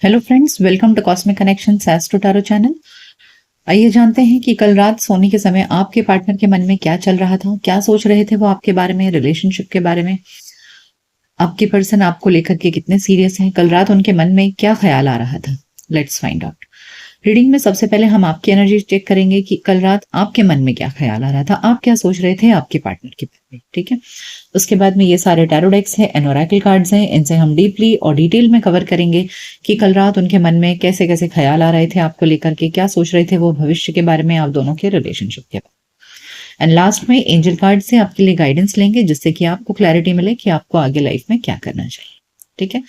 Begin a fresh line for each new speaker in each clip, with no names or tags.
Hello friends, welcome to Cosmic Connection Astro Tarot channel. आइए जानते हैं कि कल रात सोने के समय आपके पार्टनर के मन में क्या चल रहा था, क्या सोच रहे थे वो आपके बारे में, रिलेशनशिप के बारे में। आपकी पर्सन आपको लेकर के कितने सीरियस हैं, कल रात उनके मन में क्या ख्याल आ रहा था। Let's find out. रीडिंग में सबसे पहले हम आपकी एनर्जी चेक करेंगे कि कल रात आपके मन में क्या ख्याल आ रहा था, आप क्या सोच रहे थे आपके पार्टनर के बारे में। ठीक है, उसके बाद में ये सारे टैरो डेक्स हैं, एनोरेकल कार्ड्स हैं, इनसे हम डीपली और डिटेल में कवर करेंगे कि कल रात उनके मन में कैसे कैसे ख्याल आ रहे थे आपको लेकर के, क्या सोच रहे थे वो भविष्य के बारे में, आप दोनों के रिलेशनशिप के बारे में। एंड लास्ट में एंजल कार्ड से आपके लिए गाइडेंस लेंगे, जिससे कि आपको क्लैरिटी मिले कि आपको आगे लाइफ में क्या करना चाहिए। ठीक है,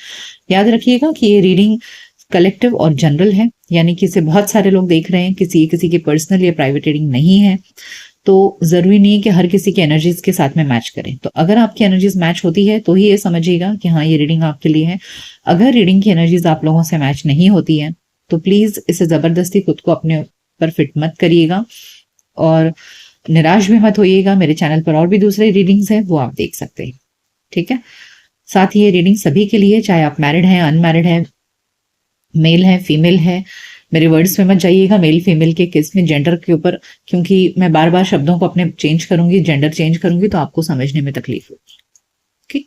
याद रखिएगा कि ये रीडिंग कलेक्टिव और जनरल है, यानी कि इसे बहुत सारे लोग देख रहे हैं, किसी किसी की पर्सनल या प्राइवेट रीडिंग नहीं है, तो जरूरी नहीं है कि हर किसी की एनर्जीज के साथ में मैच करें। तो अगर आपकी एनर्जीज मैच होती है तो ही ये समझिएगा कि हाँ, ये रीडिंग आपके लिए है। अगर रीडिंग की एनर्जीज आप लोगों से मैच नहीं होती है तो प्लीज इसे जबरदस्ती खुद को अपने ऊपर फिट मत करिएगा और निराश भी मत होइएगा। मेरे चैनल पर और भी दूसरे रीडिंग्स हैं, वो आप देख सकते हैं। ठीक है, साथ ही ये रीडिंग सभी के लिए, चाहे आप मैरिड हैं, अनमैरिड हैं, मेल है, फीमेल है। मेरे वर्ड्स में मत जाइएगा मेल फीमेल के केस में, जेंडर के ऊपर, क्योंकि मैं बार बार शब्दों को अपने चेंज करूंगी, जेंडर चेंज करूंगी तो आपको समझने में तकलीफ होगी। Okay,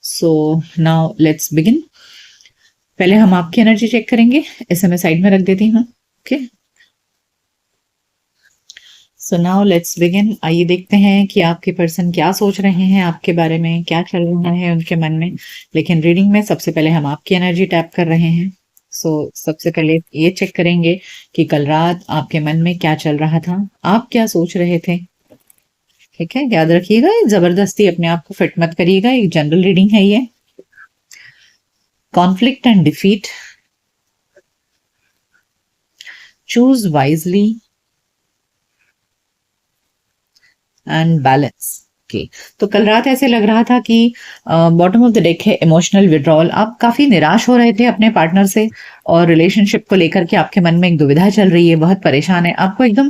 so now let's begin. पहले हम आपकी एनर्जी चेक करेंगे, इसे मैं साइड में रख देती हूँ। Okay, so now let's begin. आइए देखते हैं कि आपके पर्सन क्या सोच रहे हैं आपके बारे में, क्या चल रहा है उनके मन में। लेकिन रीडिंग में सबसे पहले हम आपकी एनर्जी टैप कर रहे हैं। सबसे पहले ये चेक करेंगे कि कल रात आपके मन में क्या चल रहा था, आप क्या सोच रहे थे। ठीक है, याद रखिएगा, जबरदस्ती अपने आप को फिट मत करिएगा, एक जनरल रीडिंग है ये। Conflict and defeat, choose wisely and balance. Okay, तो कल रात ऐसे लग रहा था कि बॉटम ऑफ द डेक है इमोशनल विड्रॉल। आप काफी निराश हो रहे थे अपने पार्टनर से और रिलेशनशिप को लेकर के आपके मन में एक दुविधा चल रही है, बहुत परेशान है, आपको एकदम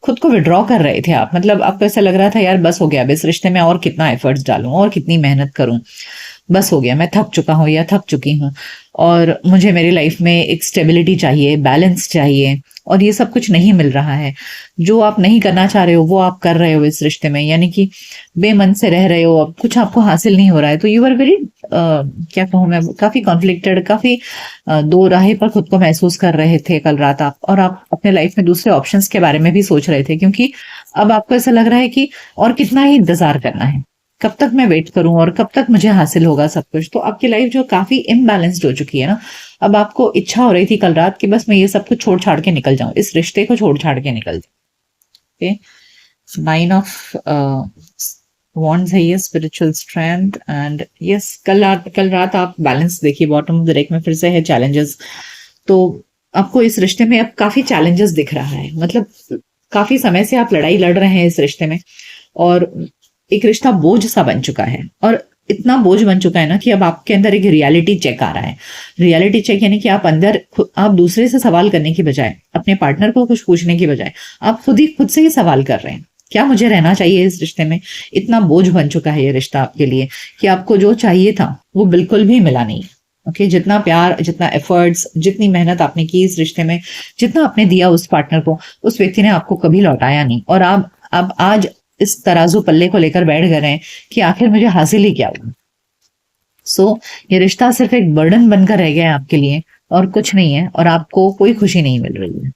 खुद को विड्रॉ कर रहे थे आप। मतलब आपको ऐसा लग रहा था यार बस हो गया, अब इस रिश्ते में और कितना एफर्ट्स डालूं और कितनी मेहनत करूं, बस हो गया, मैं थक चुका हूँ या थक चुकी हूँ और मुझे मेरी लाइफ में एक स्टेबिलिटी चाहिए, बैलेंस चाहिए, और ये सब कुछ नहीं मिल रहा है। जो आप नहीं करना चाह रहे हो वो आप कर रहे हो इस रिश्ते में, यानी कि बेमन से रह रहे हो, अब कुछ आपको हासिल नहीं हो रहा है। तो यू आर वेरी, क्या कहूँ मैं, काफी कॉन्फ्लिक्टेड, काफी दो राहे पर खुद को महसूस कर रहे थे कल रात आप। और आप अपने लाइफ में दूसरे ऑप्शंस के बारे में भी सोच रहे थे, क्योंकि अब आपको ऐसा लग रहा है कि और कितना ही इंतजार करना है, कब तक मैं वेट करूं और कब तक मुझे हासिल होगा सब कुछ। तो आपकी लाइफ जो काफी इम्बैलेंस्ड हो चुकी है ना, अब आपको इच्छा हो रही थी कल रात कि बस मैं ये सब कुछ छोड़ छाड़ के निकल जाऊं, इस रिश्ते को छोड़ छाड़ के निकल जाऊं। ओके, 9 ऑफ वॉन्ड्स है ये, स्पिरिचुअल स्ट्रेंथ एंड यस। कल रात आप बैलेंस देखिए, बॉटम ऑफ द डेक में फिर से है चैलेंजेस। तो आपको इस रिश्ते में अब काफी चैलेंजेस दिख रहा है, मतलब काफी समय से आप लड़ाई लड़ रहे हैं इस रिश्ते में और एक रिश्ता बोझ सा बन चुका है। और इतना बोझ बन चुका है ना कि अब आपके अंदर एक रियलिटी चेक आ रहा है। रियलिटी चेक यानी कि आप अंदर आप दूसरे से सवाल करने की बजाय, अपने पार्टनर को कुछ पूछने की बजाय, आप खुद से ही सवाल कर रहे हैं, क्या मुझे रहना चाहिए इस रिश्ते में। इतना बोझ बन चुका है ये रिश्ता आपके लिए कि आपको जो चाहिए था वो बिल्कुल भी मिला नहीं। ओके, जितना प्यार, जितना एफर्ट्स, जितनी मेहनत आपने की इस रिश्ते में, जितना आपने दिया उस पार्टनर को, उस व्यक्ति ने आपको कभी लौटाया नहीं। और आप अब आज इस तराजू पल्ले को लेकर बैठ गए हैं कि आखिर मुझे हासिल ही क्या हुआ। ये रिश्ता सिर्फ एक बर्डन बनकर रह गया है आपके लिए और कुछ नहीं है, और आपको कोई खुशी नहीं मिल रही है।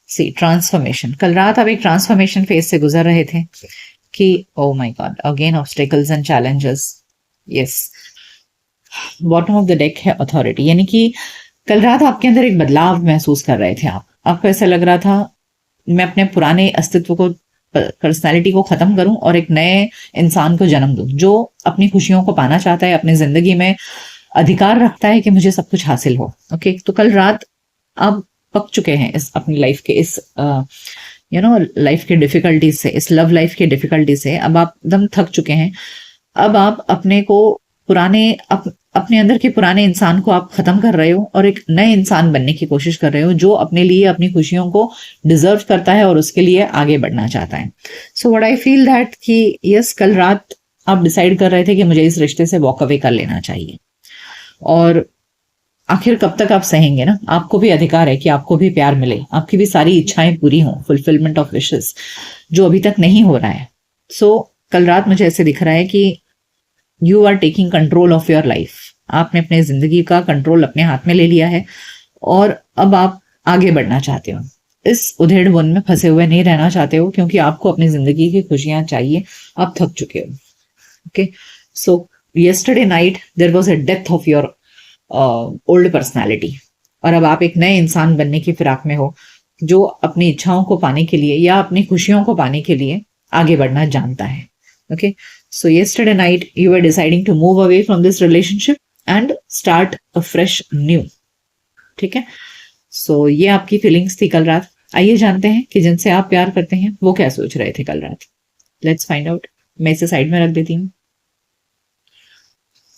सी ट्रांसफॉर्मेशन, कल रात आप एक ट्रांसफॉर्मेशन फेज से गुजर रहे थे कि ओ my God, again obstacles and challenges. Yes, bottom of the deck है अथॉरिटी, यानी कि कल रात आपके अंदर एक बदलाव महसूस कर रहे थे आप। आपको ऐसा लग रहा था मैं अपने पुराने अस्तित्व को, पर्सनालिटी को खत्म करूं और एक नए इंसान को जन्म दूं जो अपनी खुशियों को पाना चाहता है, अपनी जिंदगी में अधिकार रखता है कि मुझे सब कुछ हासिल हो। ओके, तो कल रात आप पक चुके हैं इस अपनी लाइफ के इस लाइफ के डिफिकल्टीज से, इस लव लाइफ के डिफिकल्टी से। अब आप एकदम थक चुके हैं। अब आप अपने को पुराने अपने अंदर के पुराने इंसान को आप खत्म कर रहे हो और एक नए इंसान बनने की कोशिश कर रहे हो जो अपने लिए अपनी खुशियों को डिजर्व करता है और उसके लिए आगे बढ़ना चाहता है। So what I feel that कि यस, कल रात आप डिसाइड कर रहे थे कि मुझे इस रिश्ते से वॉक अवे कर लेना चाहिए, और आखिर कब तक आप सहेंगे ना। आपको भी अधिकार है कि आपको भी प्यार मिले, आपकी भी सारी इच्छाएं पूरी हों, फुलफिलमेंट ऑफ विशेस जो अभी तक नहीं हो रहा है। सो कल रात मुझे ऐसे दिख रहा है कि you are taking control of your life. आपने अपने जिंदगी का कंट्रोल अपने हाथ में ले लिया है और अब आप आगे बढ़ना चाहते हो। इस उधेड़ बुन में फंसे हुए नहीं रहना चाहते हो, क्योंकि आपको अपनी जिंदगी की खुशियां चाहिए। आप थक चुके हो। Okay, so yesterday night there was a death of your old personality, और अब आप एक नए इंसान बनने की फिराक में हो जो अपनी इच्छाओं को पाने के लिए या अपनी खुशियों को पाने के लिए आगे बढ़ना जानता है। Okay, so yesterday night you were deciding to move away from this relationship and start a fresh new. ठीक है, सो ये आपकी फीलिंग्स थी कल रात। आइए जानते हैं कि जिनसे आप प्यार करते हैं वो क्या सोच रहे थे कल रात। Let's find out. मैं इसे साइड में रख देती हूँ।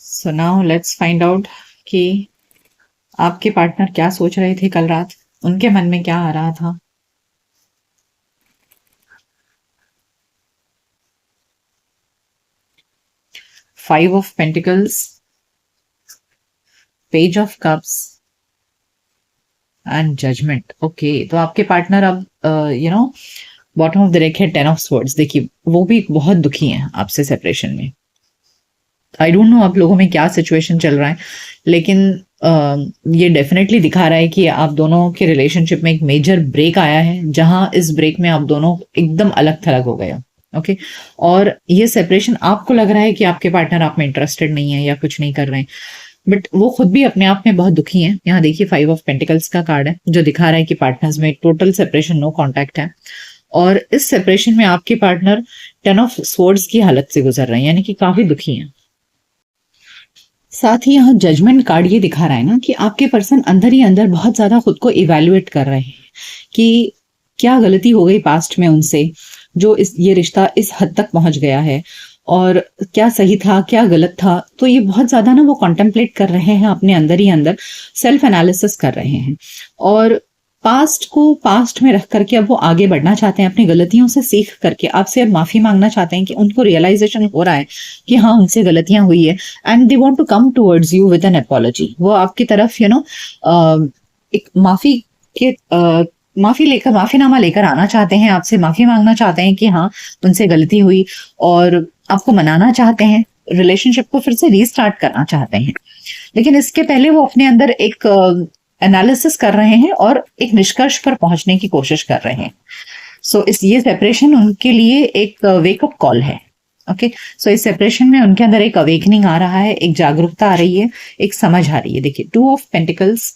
So now let's find out कि आपके पार्टनर क्या सोच रहे थे कल रात, उनके मन में क्या आ रहा था। Five of pentacles, page of cups and judgement. Okay, तो आपके पार्टनर अब बॉटम ऑफ द डेक है टेन ऑफ स्वॉर्ड्स। देखिए वो भी बहुत दुखी हैं आपसे सेपरेशन में। आई डोंट नो आप लोगों में क्या सिचुएशन चल रहा है, लेकिन ये डेफिनेटली दिखा रहा है कि आप दोनों के रिलेशनशिप में एक मेजर ब्रेक आया है, जहां इस ब्रेक में आप दोनों एकदम अलग थलग हो गए हो। ओके, और ये सेपरेशन आपको लग रहा है कि आपके पार्टनर आप में इंटरेस्टेड नहीं है या कुछ नहीं कर रहे हैं, बट वो खुद भी अपने आप में बहुत दुखी हैं। यहाँ देखिए फाइव ऑफ पेंटिकल्स का कार्ड है जो दिखा रहा है कि पार्टनर्स में टोटल सेपरेशन, नो कॉन्टैक्ट है, और इस सेपरेशन में आपके पार्टनर टेन ऑफ स्वॉर्ड्स की हालत से गुजर रहे हैं, यानी कि काफी दुखी हैं। साथ ही यहाँ जजमेंट कार्ड ये दिखा रहा है ना कि आपके पर्सन अंदर ही अंदर बहुत ज्यादा खुद को इवेल्युएट कर रहे हैं कि क्या गलती हो गई पास्ट में उनसे जो ये रिश्ता इस हद तक पहुंच गया है, और क्या सही था क्या गलत था। तो ये बहुत ज्यादा ना वो कॉन्टेम्पलेट कर रहे हैं, अपने अंदर ही अंदर सेल्फ एनालिसिस कर रहे हैं, और पास्ट को पास्ट में रख करके अब वो आगे बढ़ना चाहते हैं, अपनी गलतियों से सीख करके आपसे अब माफी मांगना चाहते हैं कि उनको रियलाइजेशन हो रहा है कि हाँ उनसे गलतियां हुई है, and they want to come towards you with an apology. वो आपकी तरफ एक माफीनामा लेकर आना चाहते हैं, आपसे माफी मांगना चाहते हैं कि हाँ उनसे गलती हुई, और आपको मनाना चाहते हैं, रिलेशनशिप को फिर से रीस्टार्ट करना चाहते हैं। लेकिन इसके पहले वो अपने अंदर एक एनालिसिस कर रहे हैं और एक निष्कर्ष पर पहुंचने की कोशिश कर रहे हैं। सो ये सेपरेशन उनके लिए एक वेकअप कॉल है। ओके, सो इस सेपरेशन में उनके अंदर एक अवेकनिंग आ रहा है, एक जागरूकता आ रही है, एक समझ आ रही है। देखिए two of pentacles,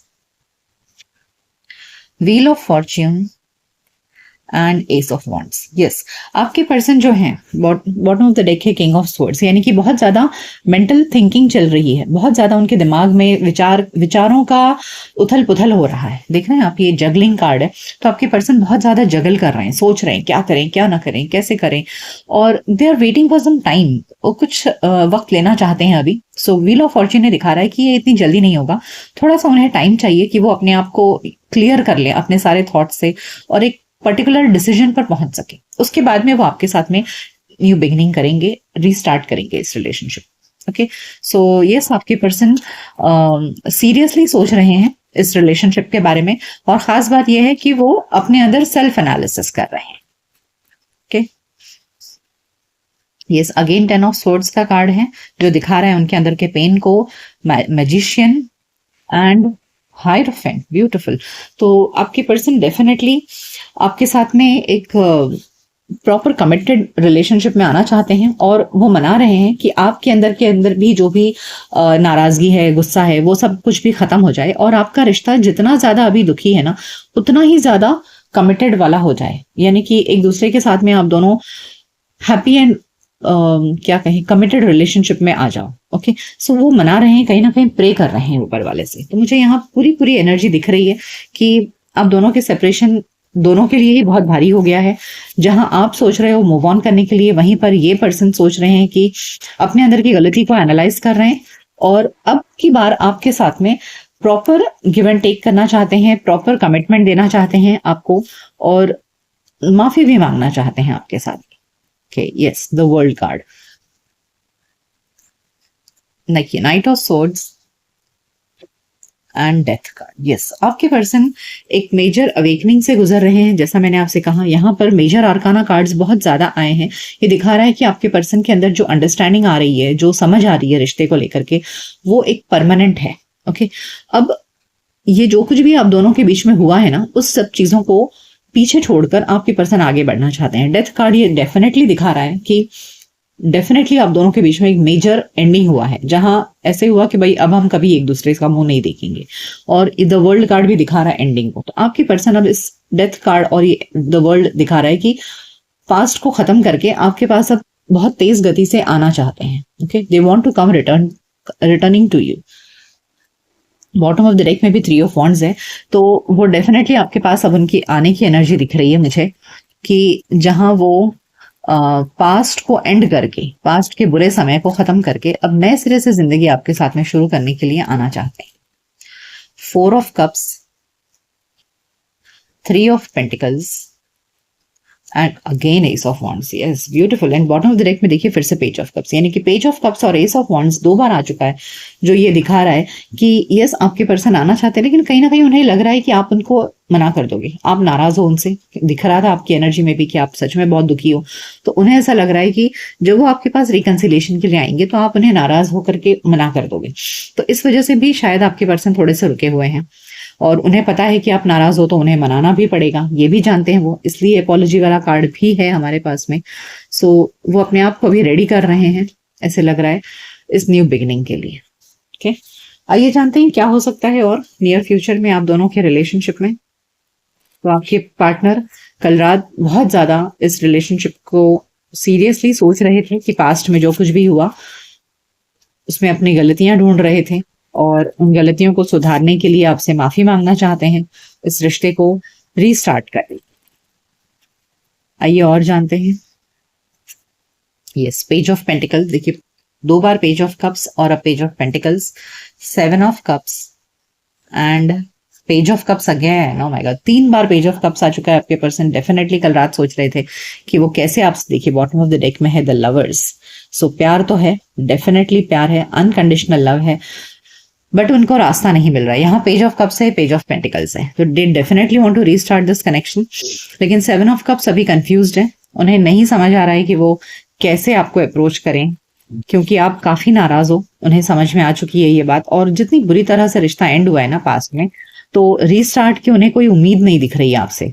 wheel of Fortune and S of wands. Yes, आपके पर्सन जो हैं बॉटम ऑफ द डेक है किंग ऑफ स्वॉर्ड्स, यानी कि बहुत ज्यादा मेंटल थिंकिंग चल रही है, बहुत ज्यादा उनके दिमाग में विचारों का उथल पुथल हो रहा है। देख रहे हैं आप, ये जगलिंग कार्ड है, तो आपके पर्सन बहुत ज्यादा जगल कर रहे हैं, सोच रहे हैं क्या करें क्या ना करें, कैसे करें, और they are waiting for some time. वो कुछ वक्त लेना चाहते हैं अभी। सो व्हील ऑफ फॉर्च्यून ने दिखा रहा है कि ये इतनी जल्दी नहीं होगा, थोड़ा सा उन्हें टाइम चाहिए कि वो अपने आप को क्लियर कर ले अपने सारे थॉट से और एक पर्टिकुलर डिसीजन पर पहुंच सके। उसके बाद में वो आपके साथ में न्यू बिगिनिंग करेंगे, रीस्टार्ट करेंगे इस रिलेशनशिप। ओके, सो यस, आपके पर्सन सीरियसली सोच रहे हैं इस रिलेशनशिप के बारे में, और खास बात यह है कि वो अपने अंदर सेल्फ एनालिसिस कर रहे हैं। Okay, yes, again ten of swords का कार्ड है जो दिखा रहा है उनके अंदर के पेन को, मैजिशियन एंड हायरोफेंट। ब्यूटीफुल। तो आपके पर्सन डेफिनेटली आपके साथ में एक प्रॉपर कमिटेड रिलेशनशिप में आना चाहते हैं, और वो मना रहे हैं कि आपके अंदर भी जो भी नाराजगी है, गुस्सा है, वो सब कुछ भी खत्म हो जाए, और आपका रिश्ता जितना ज्यादा अभी दुखी है ना उतना ही ज्यादा कमिटेड वाला हो जाए, यानी कि एक दूसरे के साथ में आप दोनों हैप्पी एंड क्या कहें कमिटेड रिलेशनशिप में आ जाओ। ओके, सो वो मना रहे हैं, कहीं ना कहीं प्रे कर रहे हैं ऊपर वाले से। तो मुझे यहाँ पूरी एनर्जी दिख रही है कि आप दोनों के सेपरेशन दोनों के लिए ही बहुत भारी हो गया है। जहां आप सोच रहे हो मूव ऑन करने के लिए, वहीं पर ये पर्सन सोच रहे हैं कि अपने अंदर की गलती को एनालाइज कर रहे हैं और अब की बार आपके साथ में प्रॉपर गिव एंड टेक करना चाहते हैं, प्रॉपर कमिटमेंट देना चाहते हैं आपको, और माफी भी मांगना चाहते हैं आपके साथ। Okay, yes, the world card. देखिए, knight of swords and death card. Yes, आपके पर्सन एक मेजर अवेकनिंग से गुजर रहे हैं। जैसा मैंने आपसे कहा, यहाँ पर मेजर आर्काना कार्ड्स बहुत ज्यादा आए हैं। ये दिखा रहा है कि आपके पर्सन के अंदर जो अंडरस्टैंडिंग आ रही है, जो समझ आ रही है रिश्ते को लेकर के, वो एक परमानेंट है। ओके, अब ये जो कुछ भी आप दोनों के बीच में हुआ है ना, उस सब चीजों को पीछे छोड़कर आपके पर्सन आगे बढ़ना चाहते हैं। डेथ कार्ड ये डेफिनेटली दिखा रहा है कि डेफिनेटली आप दोनों के बीच में एक मेजर एंडिंग हुआ है, जहां ऐसे हुआ कि भाई अब हम कभी एक दूसरे का मुंह नहीं देखेंगे। और द वर्ल्ड कार्ड भी दिखा रहा है एंडिंग को। तो आपकी पर्सन अब इस डेथ कार्ड और ये द वर्ल्ड दिखा रहा है कि पास्ट को खत्म करके आपके पास अब बहुत तेज गति से आना चाहते हैं। Okay, they want to come returning to you. Bottom of the deck में भी 3 ऑफ वॉन्ड्स है, तो वो डेफिनेटली आपके पास अब उनकी आने की एनर्जी दिख रही है मुझे, कि जहां वो पास्ट को एंड करके, पास्ट के बुरे समय को खत्म करके अब नए सिरे से जिंदगी आपके साथ में शुरू करने के लिए आना चाहते हैं। 4 of cups, 3 of pentacles and again S of wands. Yes, beautiful. And bottom of the deck में देखिए फिर से पेज ऑफ कप्स, यानी कि पेज ऑफ कप्स और एस ऑफ वॉन्ड्स 2 बार आ चुका है, जो ये दिखा रहा है कि यस, आपके पर्सन आना चाहते हैं, लेकिन कहीं ना कहीं उन्हें लग रहा है कि आप उनको मना कर दोगे, आप नाराज हो उनसे। दिख रहा था आपकी एनर्जी में भी कि आप सच में बहुत दुखी हो। तो उन्हें ऐसा लग रहा है कि जब वो आपके पास रिकंसिलेशन के लिए आएंगे तो आप उन्हें नाराज होकर के मना कर दोगे। तो इस वजह से भी शायद आपके पर्सन थोड़े से रुके हुए हैं, और उन्हें पता है कि आप नाराज हो तो उन्हें मनाना भी पड़ेगा, ये भी जानते हैं वो, इसलिए अपॉलॉजी वाला कार्ड भी है हमारे पास में। सो वो अपने आप को अभी रेडी कर रहे हैं, ऐसे लग रहा है, इस न्यू बिगिनिंग के लिए। ओके, आइए जानते हैं क्या हो सकता है और नियर फ्यूचर में आप दोनों के रिलेशनशिप में। तो आपके पार्टनर कल रात बहुत ज्यादा इस रिलेशनशिप को सीरियसली सोच रहे थे कि पास्ट में जो कुछ भी हुआ उसमें अपनी गलतियां ढूंढ रहे थे, और उन गलतियों को सुधारने के लिए आपसे माफी मांगना चाहते हैं, इस रिश्ते को रीस्टार्ट करने। आइए और जानते हैं। यस, पेज ऑफ पेंटिकल्स, देखिए 2 बार पेज ऑफ कप्स और अब page of pentacles, 7 of cups and page of cups again. Oh my god, 3 बार पेज ऑफ कप्स आ चुका है। आपके पर्सन डेफिनेटली कल रात सोच रहे थे कि वो कैसे आपसे, देखिए बॉटम ऑफ द डेक में है द लवर्स। सो प्यार तो है, डेफिनेटली प्यार है, अनकंडीशनल लव है, बट उनको रास्ता नहीं मिल रहा है। यहाँ पेज ऑफ कप्स है, पेज ऑफ पेंटिकल्स है, तो they definitely want to restart this connection. लेकिन 7 ऑफ कप्स अभी कंफ्यूज्ड है, उन्हें नहीं समझ आ रहा है कि वो कैसे आपको अप्रोच करें, क्योंकि आप काफी नाराज हो। उन्हें समझ में आ चुकी है ये बात, और जितनी बुरी तरह से रिश्ता एंड हुआ है ना पास्ट में, तो रीस्टार्ट की उन्हें कोई उम्मीद नहीं दिख रही है आपसे।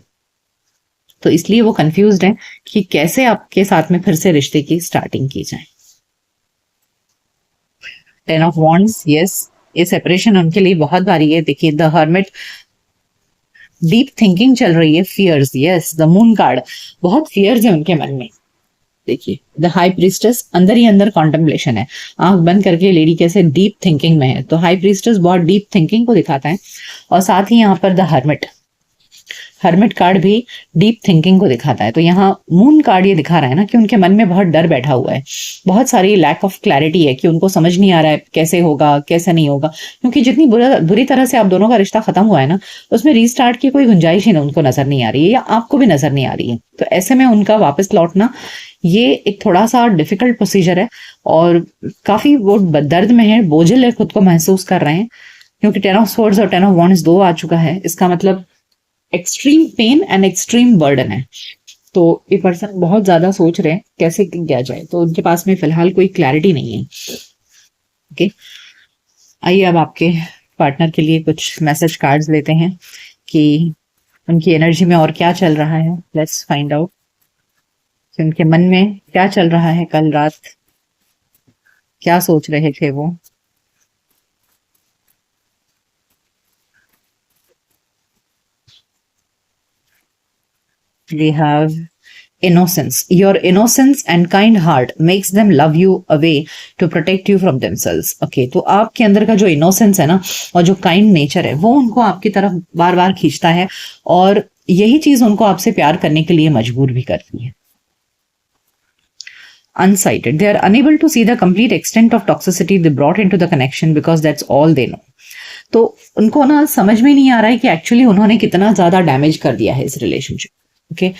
तो इसलिए वो कंफ्यूज्ड है कि कैसे आपके साथ में फिर से रिश्ते की स्टार्टिंग की जाए। 10 ऑफ वॉन्ड्स, यस, ये सेपरेशन उनके लिए बहुत भारी है। देखिए द हर्मिट, डीप थिंकिंग चल रही है, fears, yes, the moon card, बहुत फियर्स है उनके मन में। देखिए द हाई प्रीस्टेस, अंदर ही अंदर कॉन्टेम्पलेशन है, आंख बंद करके लेडी कैसे डीप थिंकिंग में है। तो हाई प्रीस्टेस बहुत डीप थिंकिंग को दिखाता है, और साथ ही यहाँ पर द हर्मिट, हर्मिट कार्ड भी डीप थिंकिंग को दिखाता है। तो यहाँ मून कार्ड ये दिखा रहा है ना कि उनके मन में बहुत डर बैठा हुआ है, बहुत सारी लैक ऑफ क्लैरिटी है, कि उनको समझ नहीं आ रहा है कैसे होगा कैसे नहीं होगा, क्योंकि जितनी बुरी तरह से आप दोनों का रिश्ता खत्म हुआ है ना, उसमें रीस्टार्ट की कोई गुंजाइश ही उनको नजर नहीं आ रही है, या आपको भी नजर नहीं आ रही है। तो ऐसे में उनका वापस लौटना ये एक थोड़ा सा डिफिकल्ट प्रोसीजर है, और काफी वो दर्द में है, बोझिल है, खुद को महसूस कर रहे हैं, क्योंकि 10 ऑफ स्वॉर्ड्स और 10 ऑफ वॉन्ड्स 2 आ चुका है। इसका मतलब extreme pain and extreme burden है। तो ये पर्सन बहुत ज्यादा सोच रहे हैं कैसे किया जाए, तो उनके पास में फिलहाल कोई क्लैरिटी नहीं है। ओके, आइए अब आपके पार्टनर के लिए कुछ मैसेज कार्ड्स लेते हैं कि उनकी एनर्जी में और क्या चल रहा है। लेट्स फाइंड आउट कि उनके मन में क्या चल रहा है, कल रात क्या सोच रहे थे वो। We have innocence. Your innocence and kind heart makes them love you away to protect you from themselves. Okay, तो आपके अंदर का जो innocence है ना, और जो kind nature है, वो उनको आपकी तरफ बार बार खींचता है, और यही चीज उनको आपसे प्यार करने के लिए मजबूर भी करती है। unsighted. They are unable to see the complete extent of toxicity they brought into the connection because that's all they know. तो उनको ना समझ में नहीं आ रहा है कि एक्चुअली उन्होंने कितना ज्यादा डैमेज कर दिया है इस relationship. Okay,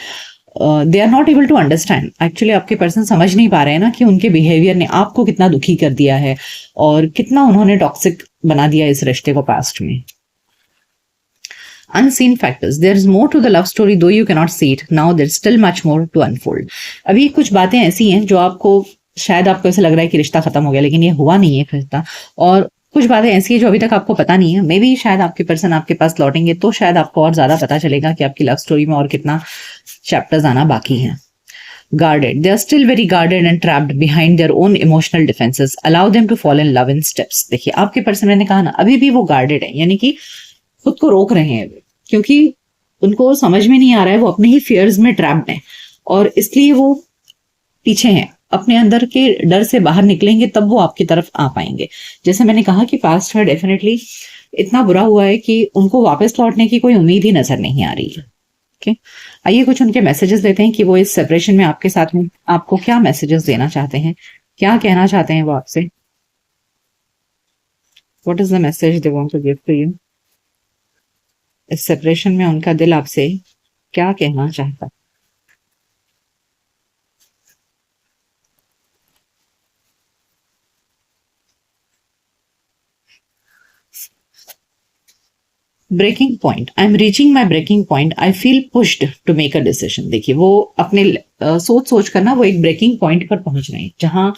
they are not able to understand. Actually आपके पर्सन समझ नहीं पा रहे हैं ना कि उनके बिहेवियर ने आपको कितना दुखी कर दिया है और कितना उन्होंने टॉक्सिक बना दिया इस रिश्ते को पास्ट में। Unseen factors. There is more to the love story, though you cannot see it. Now there's still much more to unfold. अभी कुछ बातें ऐसी हैं जो आपको शायद आपको ऐसा लग रहा है कि रिश्ता खत्म हो गया, लेकिन ये हुआ नहीं है रिश्ता। और कुछ बातें ऐसी है जो अभी तक आपको पता नहीं है। मे बी शायद आपके पर्सन आपके पास लौटेंगे तो शायद आपको और ज्यादा पता चलेगा कि आपकी लव स्टोरी में और कितना चैप्टर्स आना बाकी है। Guarded. They are still very guarded and trapped behind their own emotional defenses. Allow them to fall in love in steps. देखिए आपके पर्सन, मैंने कहा ना, अभी भी वो गार्डेड है, यानी कि खुद को रोक रहे हैं क्योंकि उनको समझ में नहीं आ रहा है, वो अपने ही फियर्स में ट्रैप्ड हैं और इसलिए वो पीछे हैं। अपने अंदर के डर से बाहर निकलेंगे तब वो आपकी तरफ आ पाएंगे। जैसे मैंने कहा कि पास्ट में डेफिनेटली इतना बुरा हुआ है कि उनको वापस लौटने की कोई उम्मीद ही नजर नहीं आ रही है। ओके, आइए कुछ उनके मैसेजेस लेते हैं कि वो इस सेपरेशन में आपके साथ में आपको क्या मैसेजेस देना चाहते हैं, क्या कहना चाहते हैं वो आपसे। What is the message they want to give to you. इस सेपरेशन में उनका दिल आपसे क्या कहना चाहता है। Breaking point, I am reaching my breaking point, I feel pushed to make a decision. देखिए वो अपने सोच सोच कर ना वो एक ब्रेकिंग पॉइंट पर पहुंच रहे हैं जहां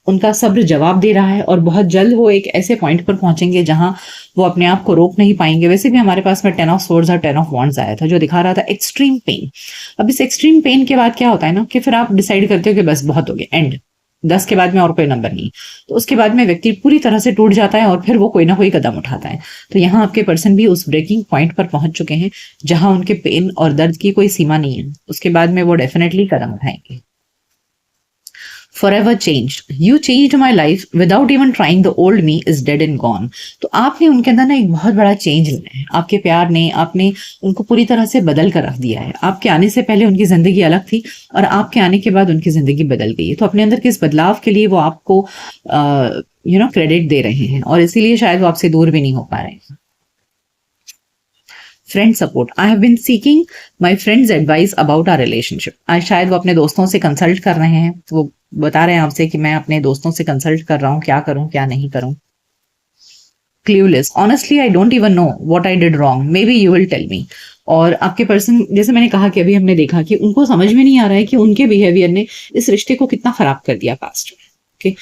उनका सब्र जवाब दे रहा है और बहुत जल्द वो एक ऐसे पॉइंट पर पहुंचेंगे जहां वो अपने आप को रोक नहीं पाएंगे। वैसे भी हमारे पास में 10 ऑफ स्वॉर्ड्स और 10 ऑफ वॉन्ड्स आया था जो दिखा रहा था एक्सट्रीम पेन। अब इस एक्सट्रीम पेन के बाद क्या होता है ना कि फिर आप डिसाइड करते हो कि बस बहुत हो गया, एंड 10 के बाद में और कोई नंबर नहीं। तो उसके बाद में व्यक्ति पूरी तरह से टूट जाता है और फिर वो कोई ना कोई कदम उठाता है। तो यहाँ आपके पर्सन भी उस ब्रेकिंग पॉइंट पर पहुंच चुके हैं जहां उनके पेन और दर्द की कोई सीमा नहीं है। उसके बाद में वो डेफिनेटली कदम उठाएंगे। Forever changed. You changed my life without even trying. The old me is dead and gone. तो आपने उनके अंदर ना एक बहुत बड़ा चेंज लाया है। आपके प्यार ने आपने उनको पूरी तरह से बदल कर रख दिया है। आपके आने से पहले उनकी जिंदगी अलग थी और आपके आने के बाद उनकी जिंदगी बदल गई है। तो अपने अंदर के इस बदलाव के लिए वो आपको क्रेडिट दे रहे हैं और इसीलिए शायद वो आपसे दूर भी नहीं हो पा रहे हैं। Friend support, I have been seeking my friends advice about our relationship. आज शायद वो अपने दोस्तों से कंसल्ट कर रहे हैं, तो वो बता रहे हैं आपसे कि मैं अपने दोस्तों से कंसल्ट कर रहा हूँ, क्या करूं क्या नहीं करूं। Clueless, honestly I don't even know what I did wrong, maybe you will tell me. और आपके पर्सन, जैसे मैंने कहा कि अभी हमने देखा कि उनको समझ में नहीं आ रहा है कि उनके बिहेवियर ने इस रिश्ते को कितना खराब कर दिया पास्ट में। ओके,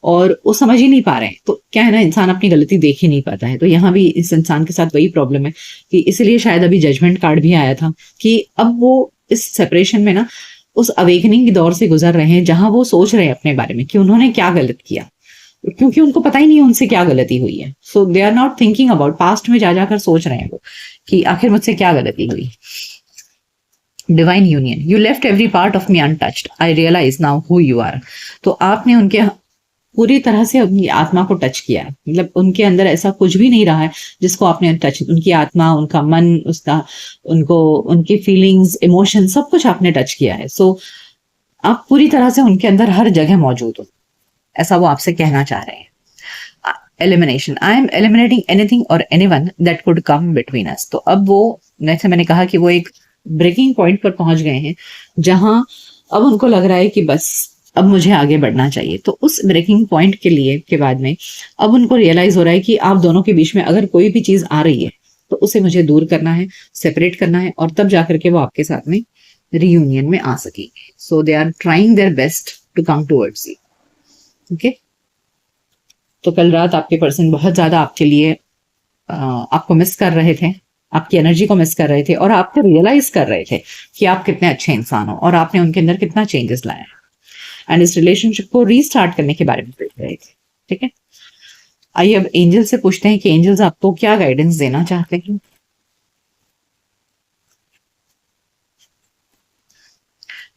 और वो समझ ही नहीं पा रहे हैं। तो क्या है ना, इंसान अपनी गलती देख ही नहीं पाता है। तो यहाँ भी इस इंसान के साथ वही प्रॉब्लम है कि इसीलिए शायद अभी जजमेंट कार्ड भी आया था कि अब वो इस सेपरेशन में ना उस अवेकनिंग के दौर से गुजर रहे हैं जहां वो सोच रहे हैं अपने बारे में कि उन्होंने क्या गलत किया, क्योंकि उनको पता ही नहीं है उनसे क्या गलती हुई है। So they are not thinking about past में जा जाकर सोच रहे हैं वो कि आखिर मुझसे क्या गलती हुई। Divine union, you left every part of me untouched, I realise now who you are. तो आपने उनके पूरी तरह से अपनी आत्मा को टच किया है। मतलब उनके अंदर ऐसा कुछ भी नहीं रहा है जिसको आपने टच, उनकी आत्मा, उनका मन, उसका उनको उनकी फीलिंग्स, इमोशन, सब कुछ आपने टच किया है। सो आप पूरी तरह से उनके अंदर हर जगह मौजूद हो, ऐसा वो आपसे कहना चाह रहे हैं। Elimination, I am eliminating anything और anyone that could come between us. तो अब वो, जैसे मैंने कहा कि वो एक ब्रेकिंग पॉइंट पर पहुंच गए हैं जहां अब उनको लग रहा है कि बस अब मुझे आगे बढ़ना चाहिए। तो उस ब्रेकिंग पॉइंट के लिए के बाद में अब उनको रियलाइज हो रहा है कि आप दोनों के बीच में अगर कोई भी चीज आ रही है तो उसे मुझे दूर करना है, सेपरेट करना है, और तब जाकर के वो आपके साथ में रीयूनियन में आ सकेंगे। So they are trying their best to come towards you. Okay, तो कल रात आपके पर्सन बहुत ज्यादा आपके लिए आपको मिस कर रहे थे, आपकी एनर्जी को मिस कर रहे थे और आपको रियलाइज कर रहे थे कि आप कितने अच्छे इंसान हो और आपने उनके अंदर कितना चेंजेस लाया एंड इस रिलेशनशिप को रीस्टार्ट करने के बारे में सोच रहे थे। ठीक है, आइए अब एंजल से पूछते हैं कि एंजल्स आपको क्या गाइडेंस देना चाहते हैं।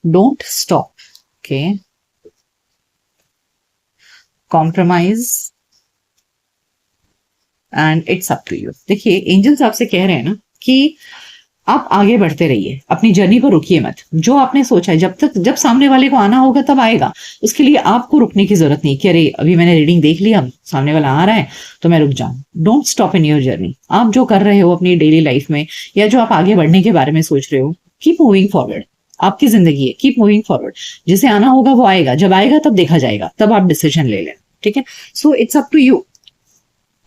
Don't stop, okay, compromise and it's up to you. देखिए एंजल्स आपसे कह रहे हैं ना कि आप आगे बढ़ते रहिए, अपनी जर्नी पर रुकिए मत। जो आपने सोचा है, जब सामने वाले को आना होगा तब आएगा। उसके लिए आपको रुकने की जरूरत नहीं कि अरे अभी मैंने रीडिंग देख लिया, सामने वाला आ रहा है तो मैं रुक जाऊं। Don't stop in your journey. आप जो कर रहे हो अपनी डेली लाइफ में, या जो आप आगे बढ़ने के बारे में सोच रहे हो, कीप मूविंग फॉरवर्ड। आपकी जिंदगी है, कीप मूविंग फॉरवर्ड। जिसे आना होगा वो आएगा, जब आएगा तब देखा जाएगा, तब आप डिसीजन ले लें। ठीक है, so it's up to you.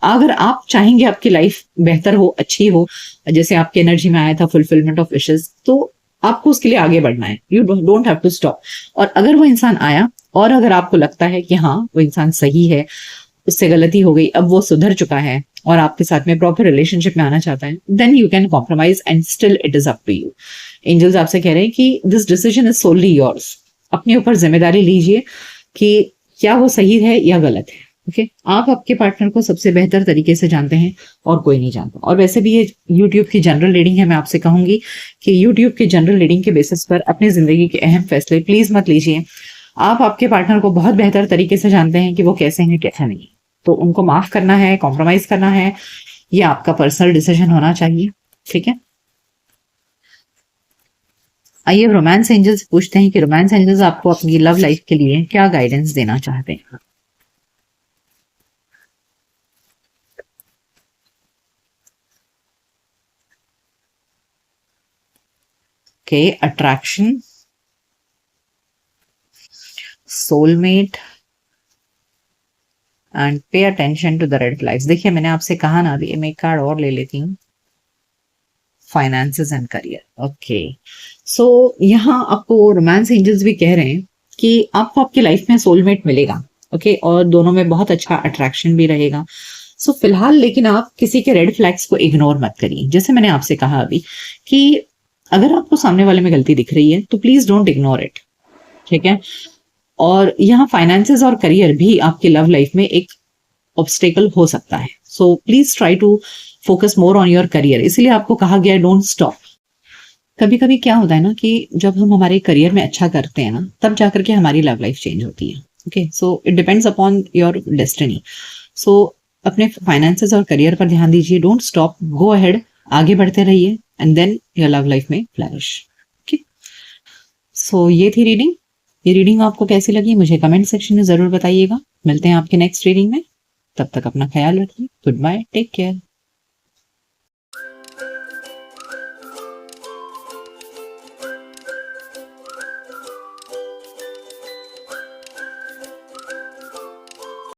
अगर आप चाहेंगे आपकी लाइफ बेहतर हो, अच्छी हो, जैसे आपकी एनर्जी में आया था फुलफिलमेंट ऑफ विशेस, तो आपको उसके लिए आगे बढ़ना है। You don't have to stop. और अगर वो इंसान आया और अगर आपको लगता है कि हाँ वो इंसान सही है, उससे गलती हो गई, अब वो सुधर चुका है और आपके साथ में प्रॉपर रिलेशनशिप में आना चाहता है, then you can compromise and still it is up to you. Angels आपसे कह रहे हैं कि this decision is solely yours. अपने ऊपर जिम्मेदारी लीजिए कि क्या वो सही है या गलत है। ओके, आप आपके पार्टनर को सबसे बेहतर तरीके से जानते हैं और कोई नहीं जानता। और वैसे भी ये यूट्यूब की जनरल रीडिंग है, मैं आपसे कहूंगी कि यूट्यूब की जनरल रीडिंग के बेसिस पर अपनी जिंदगी के अहम फैसले प्लीज मत लीजिए। आप आपके पार्टनर को बहुत बेहतर तरीके से जानते हैं कि वो कैसे हैं कैसे नहीं, तो उनको माफ करना है, कॉम्प्रोमाइज करना है, ये आपका पर्सनल डिसीजन होना चाहिए। ठीक है, आइए रोमांस एंजल्स पूछते हैं कि रोमांस एंजल्स आपको अपनी लव लाइफ के लिए क्या गाइडेंस देना चाहते हैं। Okay, attraction, soulmate and pay attention to the red flags. देखिए मैंने आपसे कहा ना, अभी मैं एक कार्ड और ले लेती हूँ, फाइनेंसेस एंड करियर। ओके, सो यहाँ आपको रोमांस एंजल्स भी कह रहे हैं कि आपको आपकी लाइफ में सोलमेट मिलेगा। ओके, और दोनों में बहुत अच्छा अट्रैक्शन भी रहेगा। सो फिलहाल लेकिन आप किसी के रेड फ्लैग्स को इग्नोर मत करिए। जैसे मैंने आपसे कहा अभी कि अगर आपको सामने वाले में गलती दिख रही है तो प्लीज डोंट इग्नोर इट। ठीक है, और यहाँ फाइनेंसेस और करियर भी आपकी लव लाइफ में एक ऑब्स्टेकल हो सकता है। So please try to focus more on your career. इसलिए आपको कहा गया डोंट स्टॉप। कभी कभी क्या होता है ना कि जब हम हमारे करियर में अच्छा करते हैं ना, तब जाकर के हमारी लव लाइफ चेंज होती है। Okay, so it depends upon your destiny. So अपने फाइनेंसेस और करियर पर ध्यान दीजिए, डोंट स्टॉप, गो अहेड, आगे बढ़ते रहिए and then your love life में फ्लरिश। ओके, सो ये थी रीडिंग। ये रीडिंग आपको कैसी लगी मुझे कमेंट सेक्शन में जरूर बताइएगा। मिलते हैं आपके नेक्स्ट रीडिंग में, तब तक अपना ख्याल रखिए। Goodbye, take care.